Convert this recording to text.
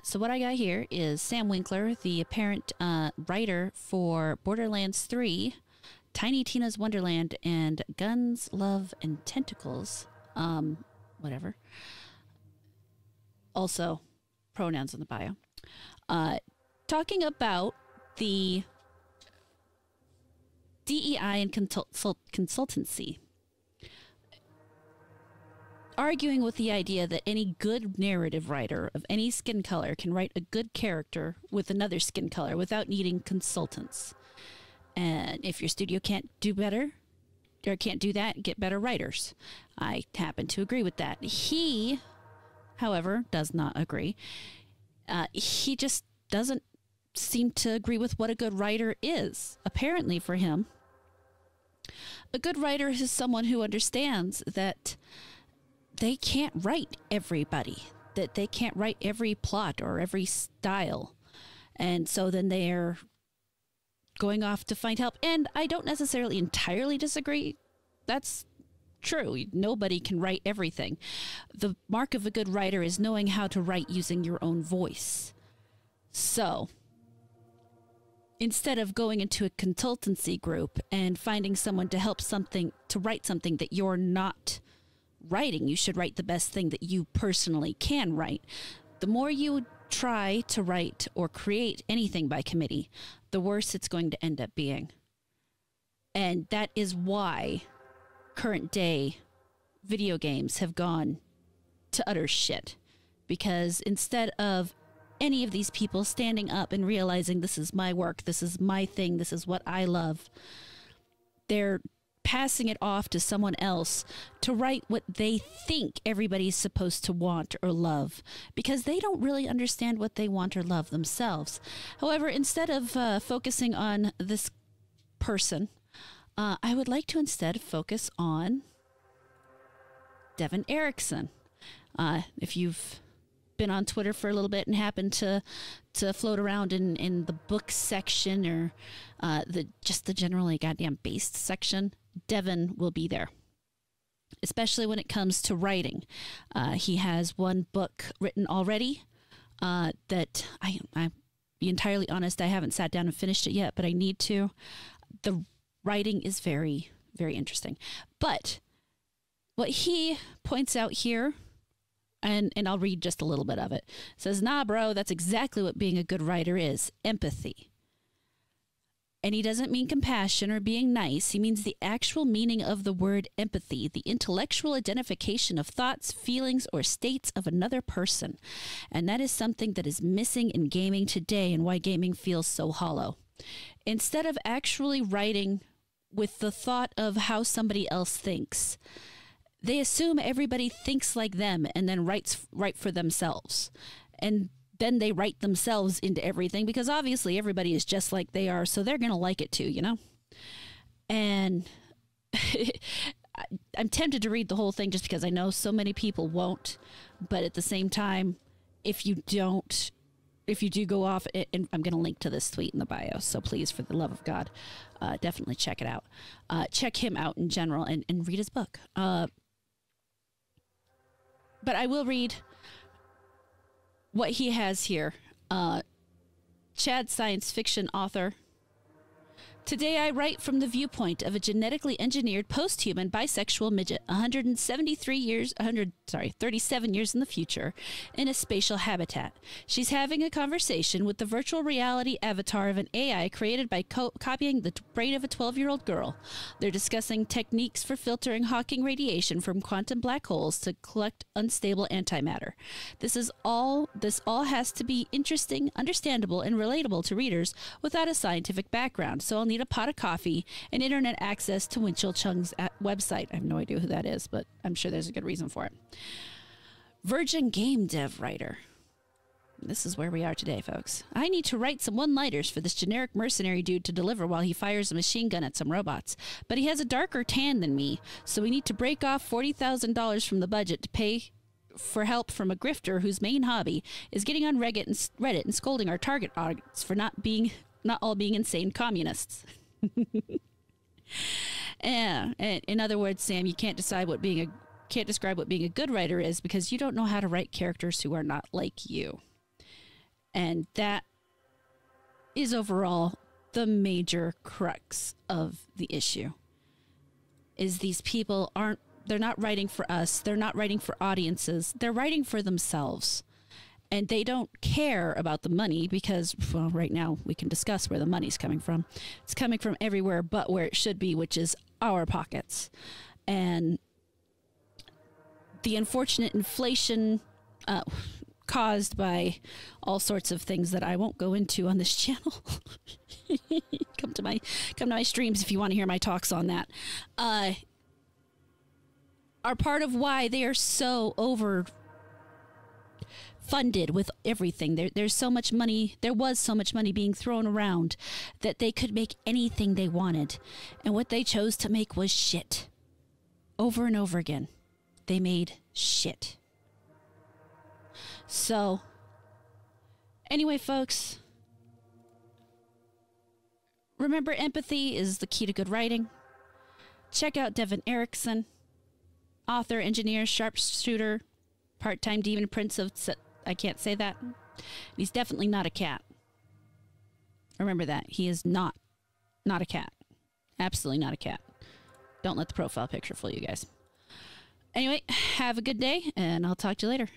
So what I got here is Sam Winkler, the apparent writer for Borderlands 3, Tiny Tina's Wonderland, and Guns, Love, and Tentacles. Whatever. Also, pronouns in the bio. Talking about the DEI and consultancy. Arguing with the idea that any good narrative writer of any skin color can write a good character with another skin color without needing consultants. And if your studio can't do better, or can't do that, get better writers. I happen to agree with that. He, however, does not agree. He just doesn't seem to agree with what a good writer is. Apparently for him, a good writer is someone who understands that they can't write everybody, that they can't write every plot or every style. And so then they're going off to find help. And I don't necessarily entirely disagree. That's true. Nobody can write everything. The mark of a good writer is knowing how to write using your own voice. So instead of going into a consultancy group and finding someone to write something that you're not writing, you should write the best thing that you personally can write. The more you try to write or create anything by committee, the worse it's going to end up being. And that is why current day video games have gone to utter shit. Because instead of any of these people standing up and realizing this is my work, this is my thing, this is what I love, they're passing it off to someone else to write what they think everybody's supposed to want or love, because they don't really understand what they want or love themselves. However, instead of focusing on this person, I would like to instead focus on Devon Eriksen. If you've been on Twitter for a little bit and happened to float around in the book section or the generally goddamn based section, Devon will be there, especially when it comes to writing. He has one book written already that I'll be entirely honest, I haven't sat down and finished it yet, but I need to. The writing is very, very interesting. But what he points out here, and I'll read just a little bit of it, says, nah, bro, that's exactly what being a good writer is, empathy. And he doesn't mean compassion or being nice. He means the actual meaning of the word empathy, the intellectual identification of thoughts, feelings, or states of another person. And that is something that is missing in gaming today and why gaming feels so hollow. Instead of actually writing with the thought of how somebody else thinks, they assume everybody thinks like them and then write for themselves. And then they write themselves into everything because obviously everybody is just like they are, so they're going to like it too, you know? And I'm tempted to read the whole thing just because I know so many people won't, but at the same time, if you do go off, and I'm going to link to this tweet in the bio, so please, for the love of God, definitely check it out. Check him out in general and read his book. But I will read what he has here. Chad, science fiction author. Today I write from the viewpoint of a genetically engineered post-human bisexual midget, 37 years in the future, in a spatial habitat. She's having a conversation with the virtual reality avatar of an AI created by copying the brain of a 12-year-old girl. They're discussing techniques for filtering Hawking radiation from quantum black holes to collect unstable antimatter. This all has to be interesting, understandable, and relatable to readers without a scientific background, so I'll need a pot of coffee and internet access to Winchell Chung's website. I have no idea who that is, but I'm sure there's a good reason for it. Virgin game dev writer. This is where we are today, folks. I need to write some one-liners for this generic mercenary dude to deliver while he fires a machine gun at some robots. But he has a darker tan than me, so we need to break off $40,000 from the budget to pay for help from a grifter whose main hobby is getting on Reddit and scolding our target audience for not all being insane communists. Yeah, in other words, Sam, you can't describe what being a good writer is because you don't know how to write characters who are not like you. And that is overall the major crux of the issue. Is these people they're not writing for us. They're not writing for audiences. They're writing for themselves. And they don't care about the money because, well, right now we can discuss where the money's coming from. It's coming from everywhere but where it should be, which is our pockets. And the unfortunate inflation caused by all sorts of things that I won't go into on this channel. Come to my streams if you want to hear my talks on that. Are part of why they are so funded with everything. There's so much money. There was so much money being thrown around that they could make anything they wanted. And what they chose to make was shit. Over and over again. They made shit. So, anyway, folks, remember, empathy is the key to good writing. Check out Devon Eriksen, author, engineer, sharpshooter, part-time demon prince of... I can't say that. He's definitely not a cat. Remember that. He is not a cat. Absolutely not a cat. Don't let the profile picture fool you guys. Anyway, have a good day, and I'll talk to you later.